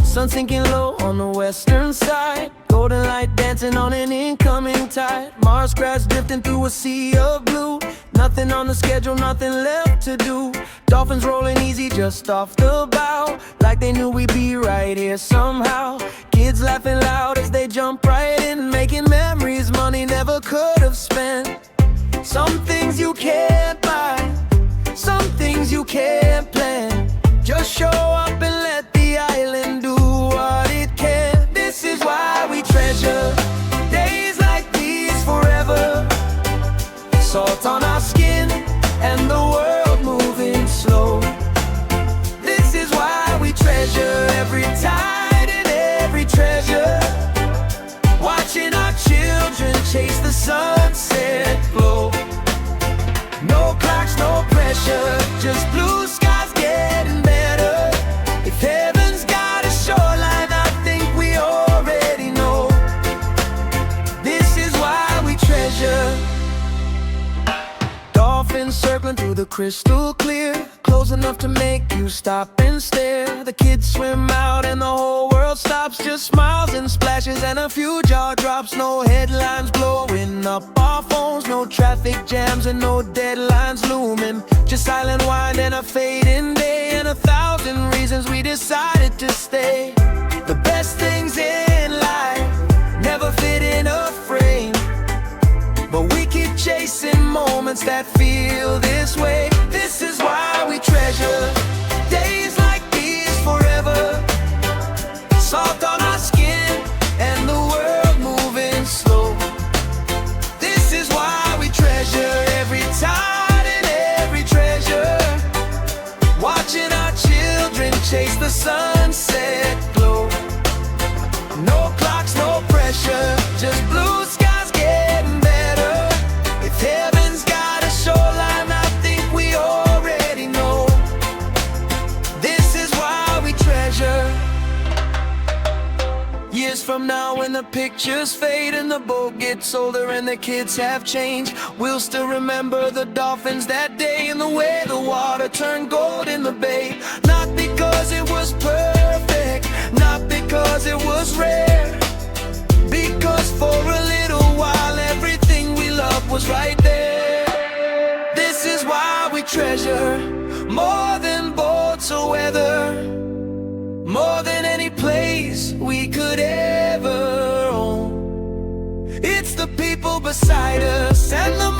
Sun sinking low on the western side, golden light dancing on an incoming tide. Mars crabs drifting through a sea of blue. Nothing on the schedule, nothing left to do. Dolphins rolling easy just off the bow, like they knew we'd be right here somehow. Kids laughing loud as they jump right in, making memories money never could have spent. Some things you can't buy, some things you can't plan. Just show up and let the island do what it can. This is why we treasure days like these forever. Salt on our skin and the world moving slow. This is why we treasure every tide and every treasure. Watching our children chase the sunset glow. No clocks, no pressure, just blue skies getting better. If heaven's got a shoreline, I think we already know. This is why we treasure. Dolphins circling through the crystal clear, close enough to make you stop and stare. The kids swim out and the whole world stops. Just smiles and splashes and a few jaw drops. No headlines blowing up our phones, no traffic jams and no deadlines looming. Just silent wine and a fading day, and 1,000 reasons we decided to stay. The best things in life never fit in a frame, but we keep chasing moments that feel this way. This is why we treasure days like these forever. Salt on our skin and the world moving slow. This is why we treasure every tide and every treasure. Watching our children chase the sunset glow. No clocks, no pressure, just blue skies getting better. If heaven's got a shoreline, I think we already know. This is why we treasure. Years from now when the pictures fade and the boat gets older and the kids have changed, we'll still remember the dolphins that day and the way the water turned gold in the bay. Not because it was perfect, not because it was rare, because for a little while everything we loved was right there. This is why we treasure more than boats or weather, more than any place we could ever own. It's the people beside us and the